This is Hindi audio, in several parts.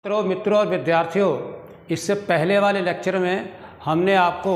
मित्रों और विद्यार्थियों, इससे पहले वाले लेक्चर में हमने आपको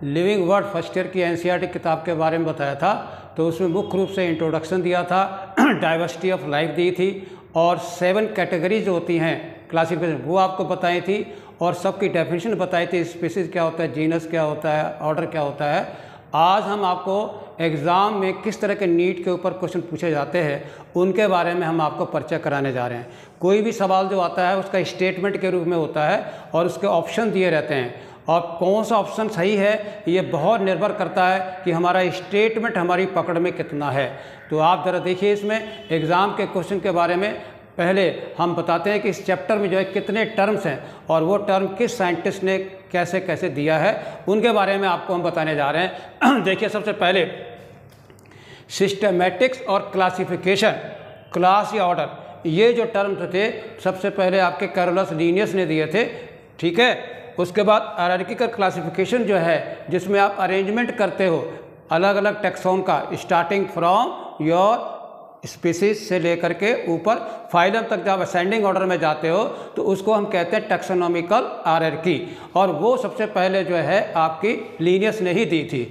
लिविंग वर्ड फर्स्ट ईयर की एनसीईआरटी किताब के बारे में बताया था। तो उसमें मुख्य रूप से इंट्रोडक्शन दिया था, डाइवर्सिटी ऑफ लाइफ दी थी और 7 कैटेगरीज होती हैं क्लासिफिकेशन वो आपको बताई थी और सबकी डेफिनेशन बताई थी। स्पीसीज क्या होता है, जीनस क्या होता है, ऑर्डर क्या होता है। आज हम आपको एग्ज़ाम में किस तरह के नीट के ऊपर क्वेश्चन पूछे जाते हैं उनके बारे में हम आपको परिचय कराने जा रहे हैं। कोई भी सवाल जो आता है उसका स्टेटमेंट के रूप में होता है और उसके ऑप्शन दिए रहते हैं और कौन सा ऑप्शन सही है ये बहुत निर्भर करता है कि हमारा स्टेटमेंट हमारी पकड़ में कितना है। तो आप ज़रा देखिए, इसमें एग्ज़ाम के क्वेश्चन के बारे में पहले हम बताते हैं कि इस चैप्टर में जो है कितने टर्म्स हैं और वो टर्म किस साइंटिस्ट ने कैसे कैसे दिया है उनके बारे में आपको हम बताने जा रहे हैं। देखिए, सबसे पहले सिस्टमैटिक्स और क्लासिफिकेशन, क्लास या ऑर्डर, ये जो टर्म्स थे सबसे पहले आपके कैरोलस लीनियस ने दिए थे। ठीक है, उसके बाद हायरार्किकल क्लासिफिकेशन जो है जिसमें आप अरेंजमेंट करते हो अलग अलग टैक्सोन का, स्टार्टिंग फ्रॉम योर स्पीसीज से लेकर के ऊपर फाइलम तक जब असेंडिंग ऑर्डर में जाते हो तो उसको हम कहते हैं टैक्सोनॉमिकल हायरार्की, और वो सबसे पहले जो है आपकी लीनियस ने ही दी थी।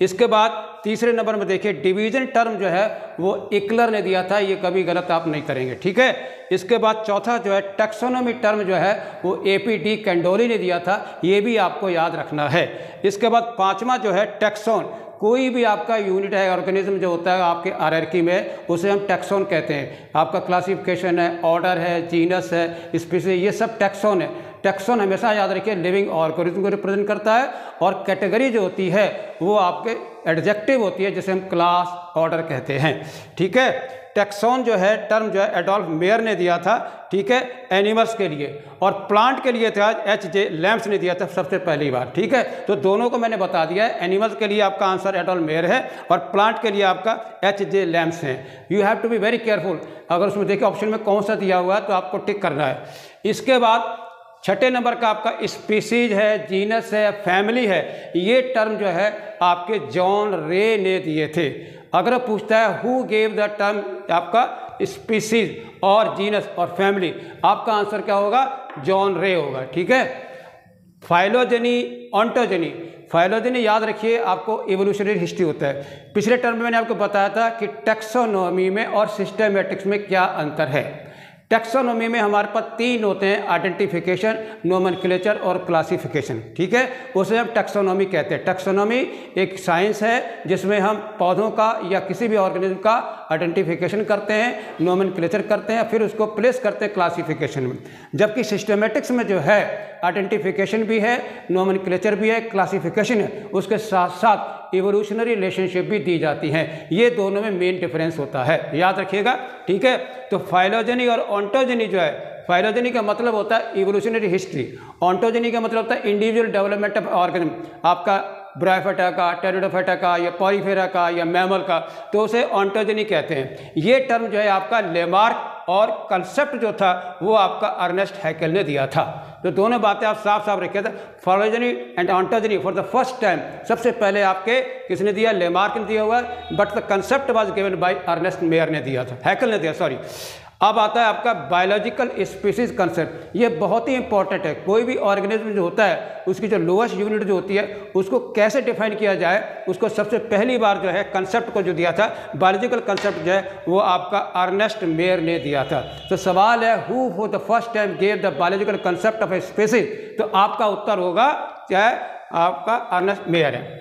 इसके बाद तीसरे नंबर में देखिए डिवीजन टर्म जो है वो इक्लर ने दिया था, ये कभी गलत आप नहीं करेंगे। ठीक है, इसके बाद चौथा जो है टैक्सोनॉमी टर्म जो है वो एपी कैंडोली ने दिया था, ये भी आपको याद रखना है। इसके बाद पांचवा जो है टैक्सोन, कोई भी आपका यूनिट है, ऑर्गेनिज्म जो होता है आपके हायरार्की में उसे हम टैक्सोन कहते हैं। आपका क्लासिफिकेशन है, ऑर्डर है, जीनस है, स्पीसीज, ये सब टैक्सोन है। टैक्सोन हमेशा याद रखिए लिविंग ऑर्गेनिज्म को रिप्रेजेंट करता है और कैटेगरी जो होती है वो आपके एडजेक्टिव होती है जिसे हम क्लास ऑर्डर कहते हैं। ठीक है, टैक्सोन जो है टर्म जो है एडोल्फ मेयर ने दिया था। ठीक है, एनिमल्स के लिए, और प्लांट के लिए था H.J. लैम्स ने दिया था सबसे पहली बार। ठीक है, तो दोनों को मैंने बता दिया है। एनिमल्स के लिए आपका आंसर एडोल्फ मेयर है और प्लांट के लिए आपका H.J. लैम्स है। You have to be very careful, अगर उसमें देखिए ऑप्शन में कौन सा दिया हुआ है तो आपको टिक करना है। इसके बाद छठे नंबर का आपका स्पीसीज है, जीनस है, फैमिली है, ये टर्म जो है आपके जॉन रे ने दिए थे। अगर पूछता है हु गेव द टर्म आपका स्पीसीज और जीनस और फैमिली, आपका आंसर क्या होगा? जॉन रे होगा। ठीक है, फाइलोजेनी, ऑन्टोजेनी, फाइलोजेनी याद रखिए आपको इवोल्यूशनरी हिस्ट्री होता है। पिछले टर्म में मैंने आपको बताया था कि टैक्सोनॉमी में और सिस्टमैटिक्स में क्या अंतर है। टैक्सोनॉमी में हमारे पास 3 होते हैं, आइडेंटिफिकेशन, नोमेनक्लेचर और क्लासिफिकेशन। ठीक है, उसे हम टैक्सोनॉमी कहते हैं। टैक्सोनॉमी एक साइंस है जिसमें हम पौधों का या किसी भी ऑर्गेनिज्म का आइडेंटिफिकेशन करते हैं, नोमेनक्लेचर करते हैं, फिर उसको प्लेस करते हैं क्लासिफिकेशन में। जबकि सिस्टमैटिक्स में जो है आइडेंटिफिकेशन भी है, नोमेनक्लेचर भी है, क्लासिफिकेशन है, उसके साथ साथ इवोल्यूशनरी रिलेशनशिप भी दी जाती हैं। ये दोनों में मेन डिफरेंस होता है, याद रखिएगा। ठीक है, तो फाइलोजेनी और ऑन्टोजेनी जो है, फाइलोजेनी का मतलब होता है इवोल्यूशनरी हिस्ट्री, ऑन्टोजेनी का मतलब होता है इंडिविजुअल डेवलपमेंट ऑफ ऑर्गेनिज्म, आपका ब्रायोफाइटा का, टेरिडोफाइटा का या पॉलीफेरा का या मैमल का, तो उसे ऑन्टोजेनी कहते हैं। ये टर्म जो है आपका लेमार्क और कंसेप्ट जो था वो आपका अर्नेस्ट हैकेल ने दिया था। तो दोनों बातें आप साफ साफ रखिए था। Phylogeny and ontogeny for the first time सबसे पहले आपके किसने दिया? लेमार्क ने दिया हुआ, but the concept was given by Ernest Mayr ने दिया था, हैकेल ने दिया, सॉरी। अब आता है आपका बायोलॉजिकल स्पीसीज कंसेप्ट, ये बहुत ही इंपॉर्टेंट है। कोई भी ऑर्गेनिज्म जो होता है उसकी जो लोएस्ट यूनिट जो होती है उसको कैसे डिफाइन किया जाए, उसको सबसे पहली बार जो है कंसेप्ट को जो दिया था, बायोलॉजिकल कंसेप्ट जो है वो आपका अर्नेस्ट मेयर ने दिया था। तो सवाल है who for the first time gave the biological concept of a species, तो आपका उत्तर होगा क्या है? आपका अर्नेस्ट मेयर है।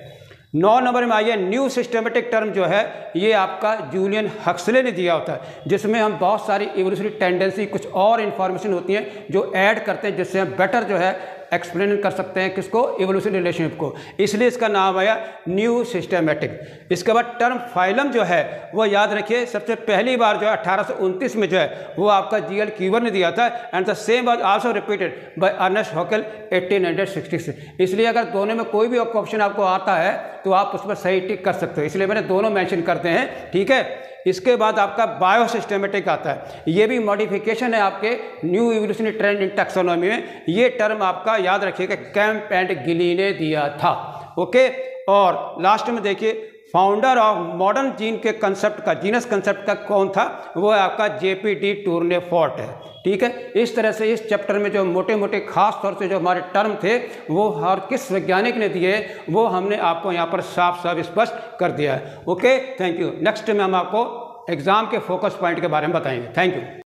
9 नंबर में आइए, न्यू सिस्टमेटिक टर्म जो है ये आपका जूलियन हक्सले ने दिया होता है, जिसमें हम बहुत सारी इवोल्यूशनरी टेंडेंसी, कुछ और इन्फॉर्मेशन होती हैं जो ऐड करते हैं जिससे हम बेटर जो है एक्सप्लेन कर सकते हैं किसको? इवोल्यूशनरी रिलेशनशिप को, इसलिए इसका नाम आया न्यू सिस्टमेटिक। इसके बाद टर्म फाइलम जो है वो याद रखिए सबसे पहली बार जो है 1829 में जो है वो आपका G.L. कीवर ने दिया था, and the same was also repeated by Ernest Haeckel 1866। इसलिए अगर दोनों में कोई भी ऑप्शन आपको आता है तो आप उस पर सही टिक कर सकते हो, इसलिए मैंने दोनों मेंशन करते हैं। ठीक है, इसके बाद आपका बायोसिस्टेमेटिक आता है, ये भी मॉडिफिकेशन है आपके न्यू इवोल्यूशनरी ट्रेंड इन टैक्सोनॉमी में। ये टर्म आपका याद रखिएगा कैम्प एंड गिली ने दिया था। ओके, और लास्ट में देखिए फाउंडर ऑफ मॉडर्न जीन के कंसेप्ट का, जीनस कंसेप्ट का कौन था? वो आपका JPD टूर्नेफोर्ट है। ठीक है, इस तरह से इस चैप्टर में जो मोटे मोटे खास तौर से जो हमारे टर्म थे वो हर किस वैज्ञानिक ने दिए वो हमने आपको यहाँ पर साफ साफ स्पष्ट कर दिया है। Okay, thank you. नेक्स्ट में हम आपको एग्जाम के फोकस पॉइंट के बारे में बताएंगे। Thank you.